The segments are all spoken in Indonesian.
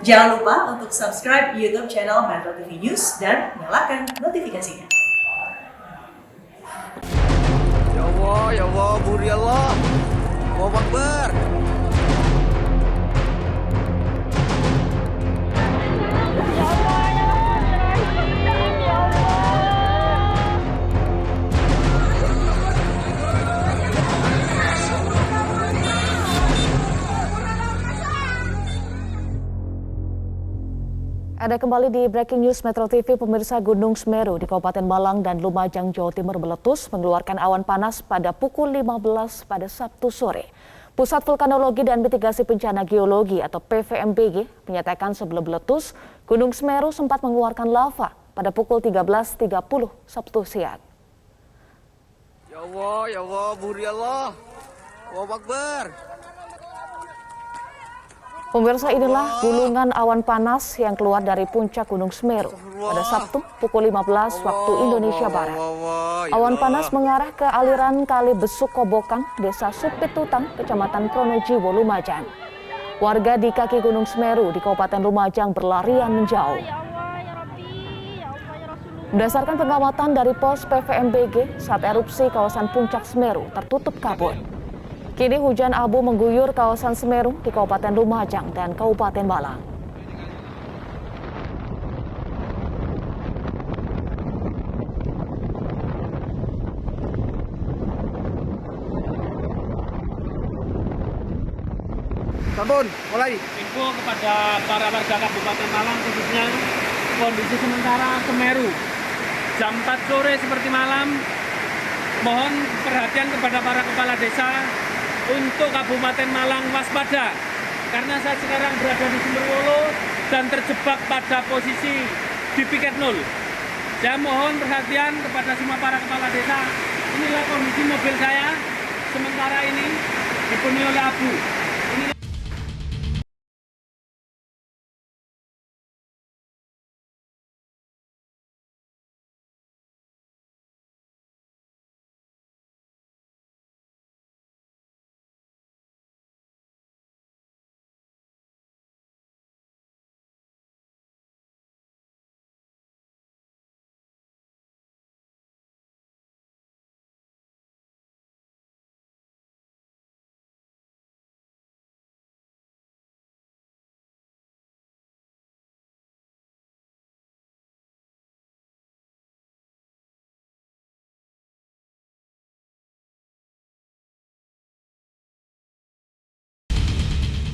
Jangan lupa untuk subscribe YouTube channel Metro TV News dan nyalakan notifikasinya. Ya Allah, Buri Allah. Allahu Akbar. Ada kembali di Breaking News Metro TV, pemirsa. Gunung Semeru di Kabupaten Malang dan Lumajang, Jawa Timur meletus mengeluarkan awan panas pada pukul 15 pada Sabtu sore. Pusat Vulkanologi dan Mitigasi Bencana Geologi atau PVMBG menyatakan sebelum meletus, Gunung Semeru sempat mengeluarkan lava pada pukul 13.30 Sabtu siang. Ya Allah, Buri Allah. Allahu Akbar. Pemirsa, inilah gulungan awan panas yang keluar dari puncak Gunung Semeru pada Sabtu pukul 15 waktu Indonesia Barat. Awan panas mengarah ke aliran Kali Besuk Kobokan, Desa Supitutang, Kecamatan Pronojiwo, Lumajang. Warga di kaki Gunung Semeru di Kabupaten Lumajang berlarian menjauh. Berdasarkan pengamatan dari pos PVMBG, saat erupsi kawasan puncak Semeru tertutup kabut. Kini hujan abu mengguyur kawasan Semeru di Kabupaten Lumajang dan Kabupaten Malang. Sampun, mulai. Info kepada para warga Kabupaten Malang, khususnya kondisi sementara Semeru jam 4 sore seperti malam. Mohon perhatian kepada para kepala desa untuk Kabupaten Malang waspada, karena saya sekarang berada di Sumberwolo dan terjebak pada posisi di piket 0. Saya mohon perhatian kepada semua para kepala desa. Inilah kondisi mobil saya sementara ini dipenuhi oleh abu.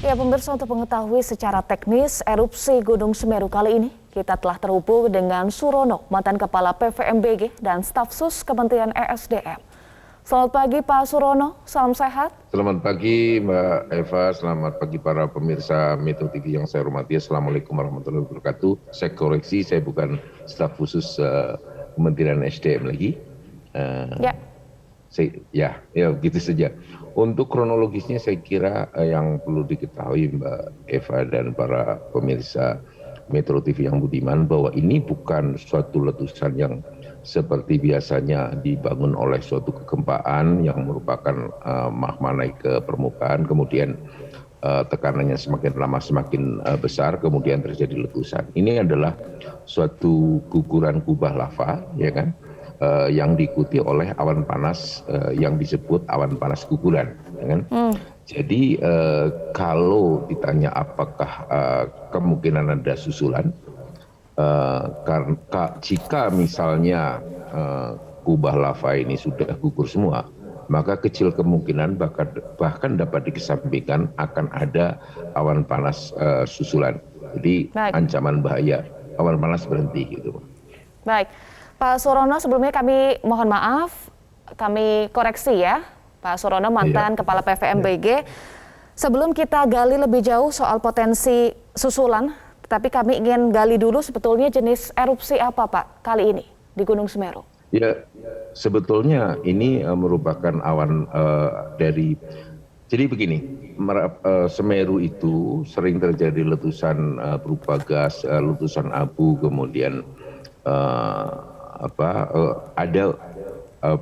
Ya, pemirsa, untuk mengetahui secara teknis erupsi Gunung Semeru kali ini, kita telah terhubung dengan Surono, mantan Kepala PVMBG dan Staf Sus Kementerian ESDM. Selamat pagi Pak Surono, salam sehat. Selamat pagi Mbak Eva, selamat pagi para pemirsa Metro TV yang saya hormati. Assalamualaikum warahmatullahi wabarakatuh. Saya koreksi, saya bukan staf khusus Kementerian SDM lagi. Ya begitu saja. Untuk kronologisnya saya kira yang perlu diketahui Mbak Eva dan para pemirsa Metro TV yang budiman, bahwa ini bukan suatu letusan yang seperti biasanya dibangun oleh suatu kegempaan yang merupakan magma naik ke permukaan, kemudian tekanannya semakin lama semakin besar, kemudian terjadi letusan. Ini adalah suatu guguran kubah lava, ya kan? Yang diikuti oleh awan panas yang disebut awan panas guguran, ya kan? Jadi kalau ditanya apakah kemungkinan ada susulan, karena jika misalnya kubah lava ini sudah gugur semua, maka kecil kemungkinan bahkan dapat dikesampingkan akan ada awan panas susulan. Jadi ancaman bahaya awan panas berhenti gitu. Baik. Pak Surono, sebelumnya kami mohon maaf, kami koreksi ya, Pak Surono, mantan Kepala PVMBG. Sebelum kita gali lebih jauh soal potensi susulan, tapi kami ingin gali dulu sebetulnya jenis erupsi apa Pak kali ini di Gunung Semeru? Ya, sebetulnya ini merupakan awan jadi begini, Semeru itu sering terjadi letusan berupa gas, letusan abu, kemudian ada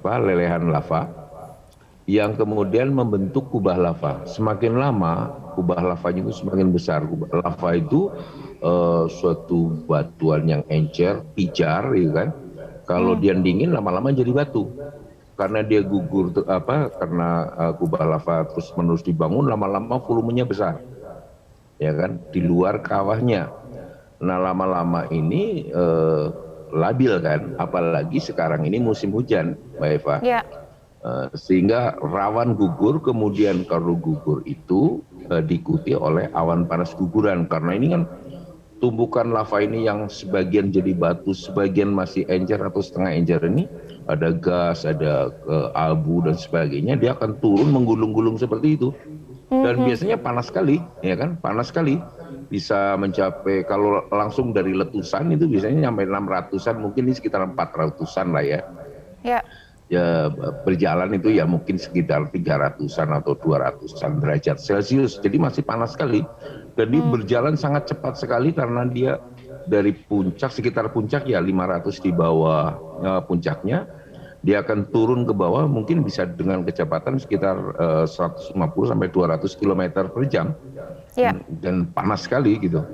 lelehan lava yang kemudian membentuk kubah lava. Semakin lama kubah lavanya itu semakin besar. Kubah lava itu suatu batuan yang encer, pijar, ya kan. Kalau dia dingin lama-lama jadi batu. Karena dia gugur karena kubah lava terus menerus dibangun, lama-lama volumenya besar, ya kan, di luar kawahnya. Nah lama-lama ini labil kan, apalagi sekarang ini musim hujan, Mbak Eva. Ya. Sehingga rawan gugur. Kemudian kalau gugur itu diikuti oleh awan panas guguran, karena ini kan tumbukan lava ini yang sebagian jadi batu, sebagian masih encer atau setengah encer ini, ada gas, ada abu dan sebagainya, dia akan turun menggulung-gulung seperti itu. Dan biasanya panas sekali, ya kan, panas sekali. Bisa mencapai, kalau langsung dari letusan itu biasanya sampai 600-an, mungkin ini sekitar 400-an lah ya. Ya. Ya berjalan itu ya mungkin sekitar 300-an atau 200-an derajat Celcius. Jadi masih panas sekali. Jadi berjalan sangat cepat sekali karena dia dari puncak, sekitar puncak ya 500 di bawah puncaknya, dia akan turun ke bawah mungkin bisa dengan kecepatan sekitar 150 sampai 200 km per jam. Ya. Dan panas sekali gitu.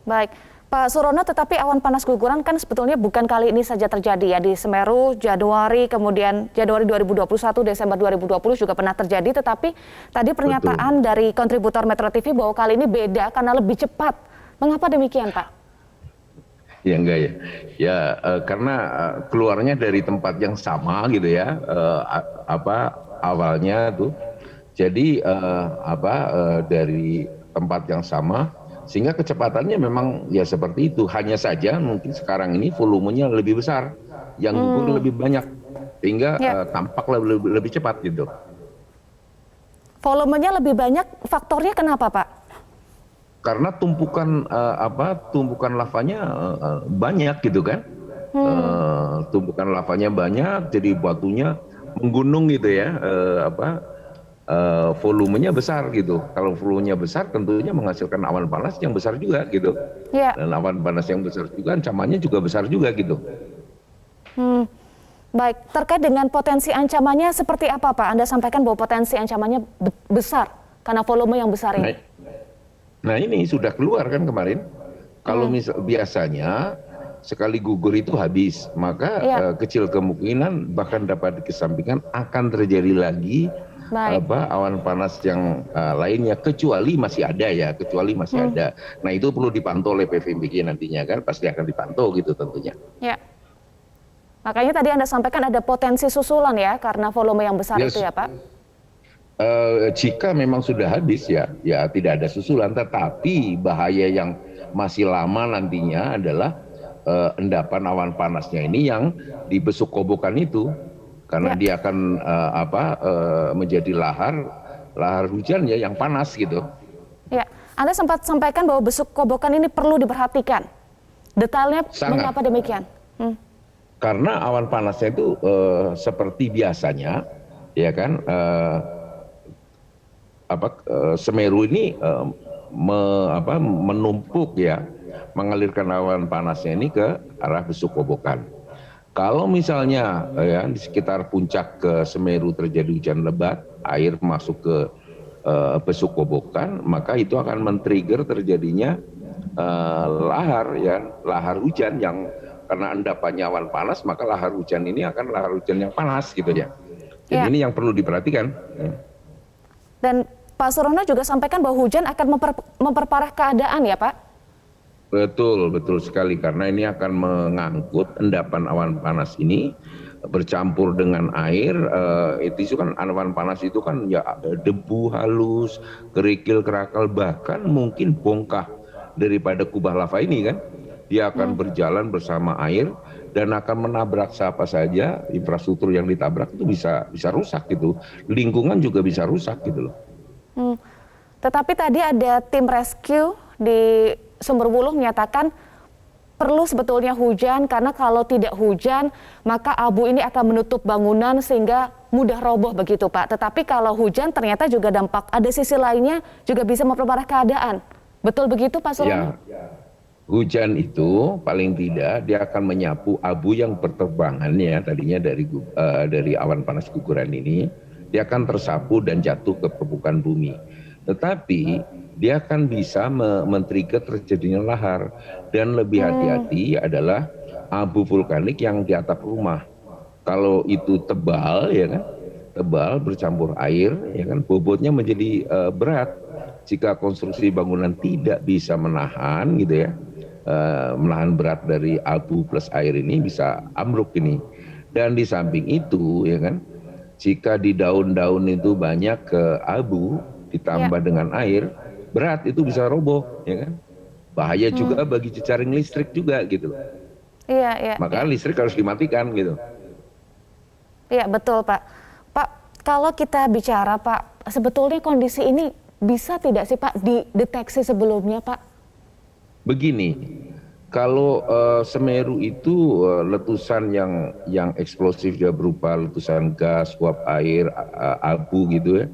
Baik, Pak Surono, tetapi awan panas guguran kan sebetulnya bukan kali ini saja terjadi ya, di Semeru Januari, kemudian Januari 2021, Desember 2020 juga pernah terjadi, tetapi tadi pernyataan dari kontributor Metro TV bahwa kali ini beda karena lebih cepat. Mengapa demikian, Pak? Ya enggak ya, ya karena keluarnya dari tempat yang sama gitu ya, awalnya tuh, jadi dari tempat yang sama, sehingga kecepatannya memang ya seperti itu. Hanya saja mungkin sekarang ini volumenya lebih besar, yang gugur lebih banyak, sehingga tampak lebih cepat gitu. Volumenya lebih banyak, faktornya kenapa, Pak? Karena tumpukan lavanya banyak gitu kan. Tumpukan lavanya banyak, jadi batunya menggunung gitu ya, volumenya besar gitu. Kalau volumenya besar tentunya menghasilkan awan panas yang besar juga gitu. Yeah. Dan awan panas yang besar juga ancamannya juga besar juga gitu. Baik, terkait dengan potensi ancamannya seperti apa, Pak? Anda sampaikan bahwa potensi ancamannya besar karena volume yang besar ini. Nah ini sudah keluar kan kemarin. Kalau biasanya sekali gugur itu habis, maka kecil kemungkinan bahkan dapat dikesampingkan akan terjadi lagi awan panas yang lainnya, kecuali masih ada ya, ada. Nah itu perlu dipantau oleh PVMBG nantinya kan, pasti akan dipantau gitu tentunya. Ya. Makanya tadi Anda sampaikan ada potensi susulan ya, karena volume yang besar itu ya Pak? Jika memang sudah habis ya tidak ada susulan, tetapi bahaya yang masih lama nantinya adalah endapan awan panasnya ini yang dibesuk kobokan itu. Karena dia akan menjadi lahar hujan ya yang panas gitu. Ya, Anda sempat sampaikan bahwa besuk kobokan ini perlu diperhatikan. Detailnya mengapa demikian? Karena awan panasnya itu seperti biasanya, ya kan, Semeru ini menumpuk ya, mengalirkan awan panasnya ini ke arah besuk kobokan. Kalau misalnya ya di sekitar puncak ke Semeru terjadi hujan lebat, air masuk ke besuk kobokan, maka itu akan men-trigger terjadinya lahar hujan yang karena endapannya awan panas, maka lahar hujan ini akan lahar hujan yang panas gitu ya. Jadi ini yang perlu diperhatikan. Dan Pak Surono juga sampaikan bahwa hujan akan memperparah keadaan ya Pak? Betul sekali, karena ini akan mengangkut endapan awan panas ini bercampur dengan air. Itu kan awan panas itu kan ya debu halus, kerikil, kerakal, bahkan mungkin bongkah daripada kubah lava ini kan. Dia akan berjalan bersama air dan akan menabrak siapa saja. Infrastruktur yang ditabrak itu bisa rusak gitu. Lingkungan juga bisa rusak gitu loh. Tetapi tadi ada tim rescue di Sumberwuluh menyatakan perlu sebetulnya hujan, karena kalau tidak hujan maka abu ini akan menutup bangunan sehingga mudah roboh begitu Pak. Tetapi kalau hujan ternyata juga ada sisi lainnya juga bisa memperparah keadaan. Betul begitu Pak Surono? Ya. Hujan itu paling tidak dia akan menyapu abu yang berterbangan ya tadinya dari awan panas guguran ini. dia akan tersapu dan jatuh ke permukaan bumi. Tetapi dia akan bisa men-trigger terjadinya lahar. Dan lebih hati-hati adalah abu vulkanik yang di atap rumah. Kalau itu tebal, ya kan, tebal bercampur air, ya kan, bobotnya menjadi berat. Jika konstruksi bangunan tidak bisa menahan, gitu ya, menahan berat dari abu plus air ini, bisa ambruk ini. Dan di samping itu, ya kan, jika di daun-daun itu banyak abu ditambah dengan air, berat itu bisa roboh, ya kan. Bahaya juga bagi jejaring listrik juga, gitu. Iya. Maka listrik harus dimatikan, gitu. Iya, betul, Pak. Pak, kalau kita bicara, Pak, sebetulnya kondisi ini bisa tidak sih, Pak, dideteksi sebelumnya, Pak? Begini, kalau Semeru itu letusan yang eksplosif, ya, berupa letusan gas, uap air, abu gitu ya,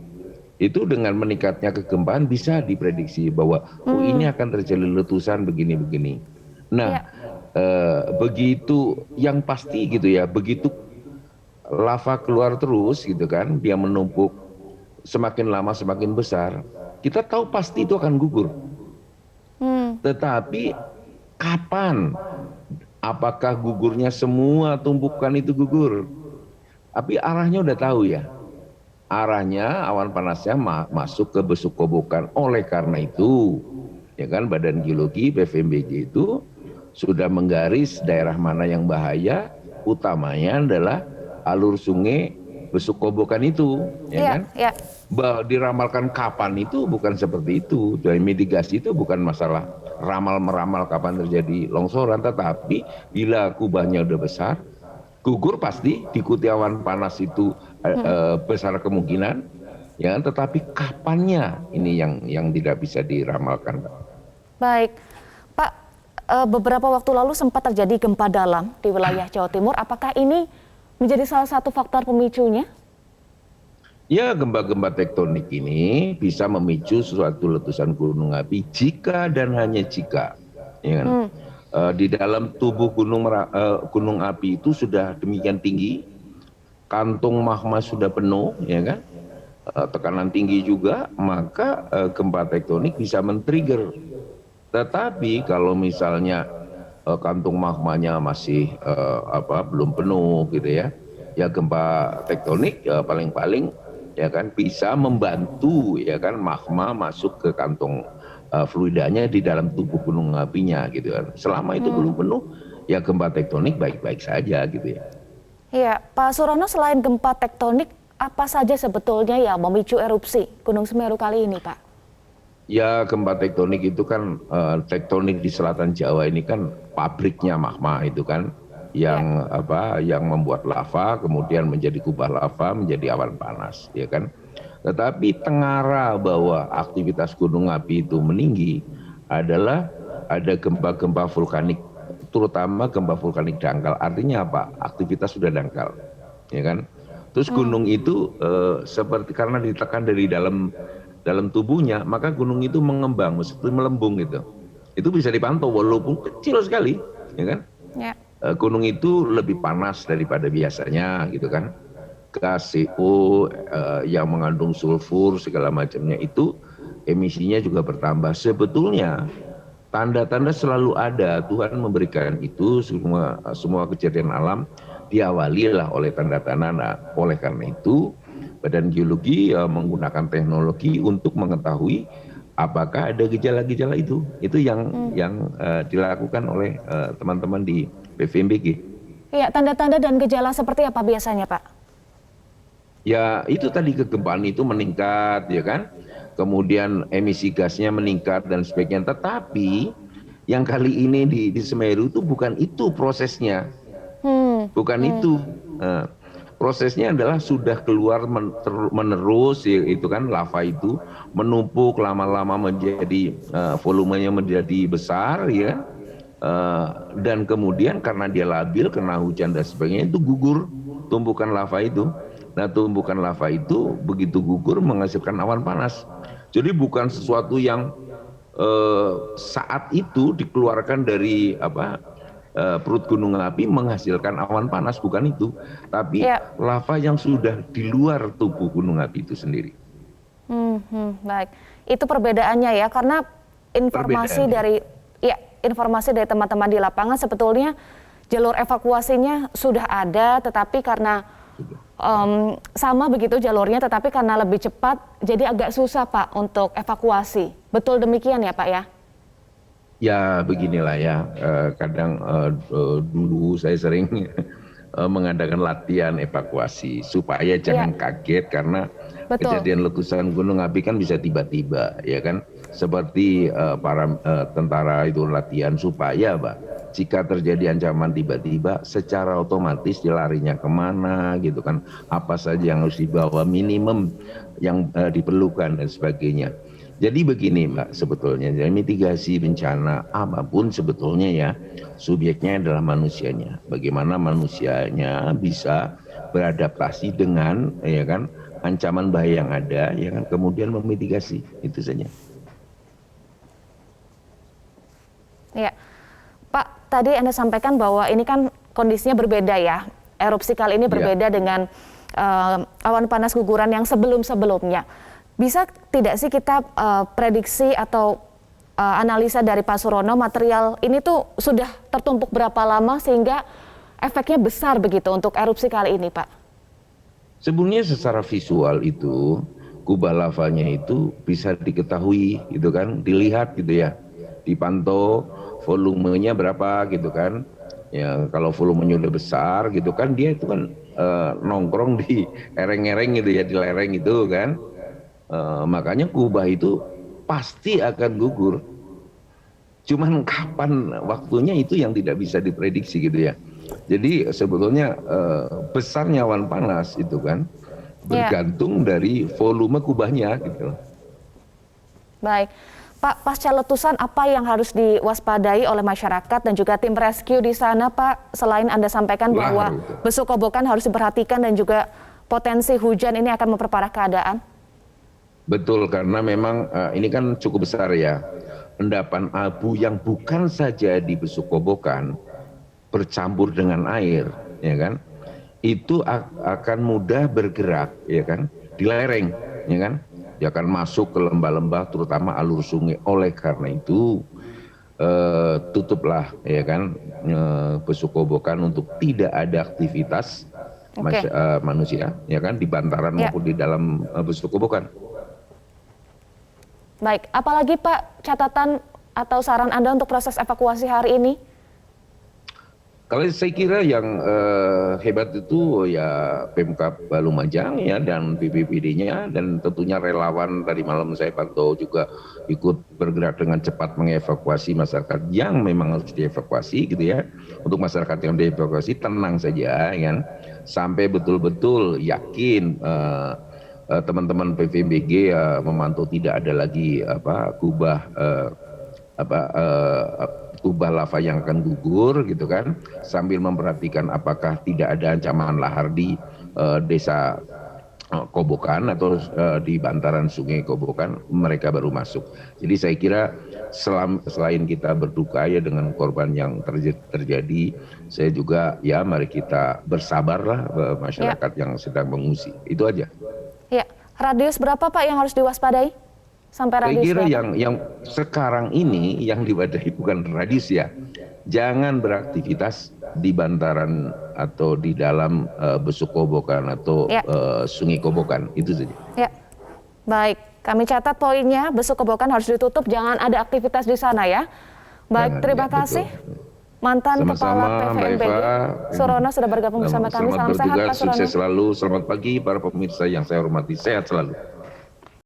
itu dengan meningkatnya kegempaan bisa diprediksi bahwa ini akan terjadi letusan begini-begini. Nah, begitu yang pasti gitu ya, begitu lava keluar terus gitu kan, dia menumpuk semakin lama semakin besar, kita tahu pasti itu akan gugur. Tetapi kapan? Apakah gugurnya semua tumpukan itu gugur? Tapi arahnya udah tahu ya. Arahnya awan panasnya masuk ke besuk kobokan. Oleh karena itu, ya kan, Badan Geologi PVMBG itu sudah menggaris daerah mana yang bahaya, utamanya adalah alur sungai besuk kobokan itu, ya kan? Iya. Diramalkan kapan itu bukan seperti itu. Dan mitigasi itu bukan masalah ramal-meramal kapan terjadi longsoran, tetapi bila kubahnya udah besar, gugur pasti, diikuti awan panas itu besar kemungkinan, ya kan? Tetapi kapannya ini yang tidak bisa diramalkan, Pak. Baik, Pak, beberapa waktu lalu sempat terjadi gempa dalam di wilayah Jawa Timur. Apakah ini menjadi salah satu faktor pemicunya? Ya, gempa-gempa tektonik ini bisa memicu suatu letusan gunung api jika dan hanya jika, ya kan? Di dalam tubuh gunung api itu sudah demikian tinggi, kantung magma sudah penuh, ya kan? Tekanan tinggi juga, maka gempa tektonik bisa men-trigger. Tetapi kalau misalnya kantung magmanya masih belum penuh gitu ya, ya gempa tektonik paling-paling, ya kan, bisa membantu, ya kan, magma masuk ke kantong fluidanya di dalam tubuh gunung apinya gitu kan. Selama itu belum penuh, ya gempa tektonik baik-baik saja gitu ya. Iya, Pak Surono, selain gempa tektonik, apa saja sebetulnya yang memicu erupsi Gunung Semeru kali ini, Pak? Ya, gempa tektonik itu kan tektonik di selatan Jawa ini kan pabriknya magma itu kan, yang yang membuat lava kemudian menjadi kubah lava menjadi awan panas, ya kan. Tetapi tengara bahwa aktivitas gunung api itu meninggi adalah ada gempa-gempa vulkanik, terutama gempa vulkanik dangkal. Artinya apa? Aktivitas sudah dangkal, ya kan. Terus gunung itu seperti karena ditekan dari dalam tubuhnya, maka gunung itu mengembang, seperti melembung gitu. Itu bisa dipantau walaupun kecil sekali, ya kan. Ya. Gunung itu lebih panas daripada biasanya gitu kan. Gas CO yang mengandung sulfur segala macamnya itu emisinya juga bertambah. Sebetulnya tanda-tanda selalu ada, Tuhan memberikan itu, semua kejadian alam diawali lah oleh tanda-tanda. Nah, oleh karena itu Badan Geologi menggunakan teknologi untuk mengetahui apakah ada gejala-gejala itu. Itu yang dilakukan oleh teman-teman di PVMBG. Iya, tanda-tanda dan gejala seperti apa biasanya, Pak? Ya, itu tadi kegempaan itu meningkat, ya kan? Kemudian emisi gasnya meningkat dan sebagainya. Tetapi yang kali ini di Semeru itu bukan itu prosesnya. Bukan itu. Prosesnya adalah sudah keluar menerus, itu kan lava itu menumpuk lama-lama menjadi volumenya menjadi besar, ya. Dan kemudian karena dia labil, kena hujan dan sebagainya, itu gugur tumpukan lava itu. Nah, tumpukan lava itu begitu gugur menghasilkan awan panas. Jadi bukan sesuatu yang saat itu dikeluarkan dari perut gunung api menghasilkan awan panas, bukan itu, tapi lava yang sudah di luar tubuh gunung api itu sendiri. Baik, itu perbedaannya ya, karena informasi dari teman-teman di lapangan sebetulnya jalur evakuasinya sudah ada, tetapi karena sama begitu jalurnya, tetapi karena lebih cepat, jadi agak susah Pak untuk evakuasi. Betul demikian ya Pak ya? Ya beginilah ya, kadang dulu saya sering mengadakan latihan evakuasi supaya jangan kaget karena kejadian letusan gunung api kan bisa tiba-tiba, ya kan? Seperti para tentara itu latihan supaya jika terjadi ancaman tiba-tiba secara otomatis dilarinya kemana gitu kan, apa saja yang harus dibawa, minimum yang diperlukan dan sebagainya. Jadi begini Mbak, sebetulnya dari mitigasi bencana apapun sebetulnya ya, subjeknya adalah manusianya. Bagaimana manusianya bisa beradaptasi dengan ya kan ancaman bahaya yang ada, ya kan, kemudian memitigasi, itu saja. Ya, Pak, tadi Anda sampaikan bahwa ini kan kondisinya berbeda ya, erupsi kali ini berbeda dengan awan panas guguran yang sebelum-sebelumnya. Bisa tidak sih kita prediksi atau analisa dari Pak Surono, material ini tuh sudah tertumpuk berapa lama sehingga efeknya besar begitu untuk erupsi kali ini, Pak? Sebenarnya secara visual itu kubah lavanya itu bisa diketahui gitu kan, dilihat gitu ya, dipantau volumenya berapa gitu kan. Ya kalau volumenya udah besar gitu kan, dia itu kan nongkrong di ereng-ereng gitu ya, di lereng itu kan. Makanya kubah itu pasti akan gugur. Cuman kapan waktunya itu yang tidak bisa diprediksi gitu ya. Jadi sebetulnya besarnya awan panas itu kan bergantung dari volume kubahnya gitu. Baik, Pak, pasca letusan apa yang harus diwaspadai oleh masyarakat dan juga tim rescue di sana, Pak? Selain Anda sampaikan bahwa besuk kobokan harus diperhatikan dan juga potensi hujan ini akan memperparah keadaan. Betul, karena memang ini kan cukup besar ya. Endapan abu yang bukan saja di besuk kobokan bercampur dengan air, ya kan? Itu akan mudah bergerak, ya kan? Di lereng, ya kan? Dia akan masuk ke lembah-lembah, terutama alur sungai. Oleh karena itu tutuplah, ya kan? Besuk kobokan untuk tidak ada aktivitas manusia, ya kan? Di bantaran maupun di dalam besuk kobokan. Baik, apalagi Pak catatan atau saran Anda untuk proses evakuasi hari ini? Kalau saya kira yang hebat itu ya Pemkab Lumajang ya dan BPBD-nya, dan tentunya relawan tadi malam saya pantau juga ikut bergerak dengan cepat mengevakuasi masyarakat yang memang harus dievakuasi gitu ya. Untuk masyarakat yang dievakuasi tenang saja ya kan, sampai betul-betul yakin teman-teman PVMBG memantau tidak ada lagi kubah lava yang akan gugur gitu kan, sambil memperhatikan apakah tidak ada ancaman lahar di desa Kobokan atau di bantaran sungai Kobokan, mereka baru masuk. Jadi saya kira selain kita berduka ya dengan korban yang terjadi, saya juga ya mari kita bersabarlah masyarakat yang sedang mengungsi. Itu aja. Ya, radius berapa Pak yang harus diwaspadai? Sampai radius saya kira berapa? yang sekarang ini yang diwaspadai bukan radius ya. Jangan beraktivitas di bantaran atau di dalam besuk kobokan atau sungai Kobokan, itu saja. Ya, baik. Kami catat poinnya, besuk kobokan harus ditutup, jangan ada aktivitas di sana ya. Baik, terima kasih. Betul. Mantan Kepala PVMBG Surono sudah bergabung bersama kami. Salam sehat Pak Surono. Sukses selalu. Selamat pagi para pemirsa yang saya hormati. Sehat selalu.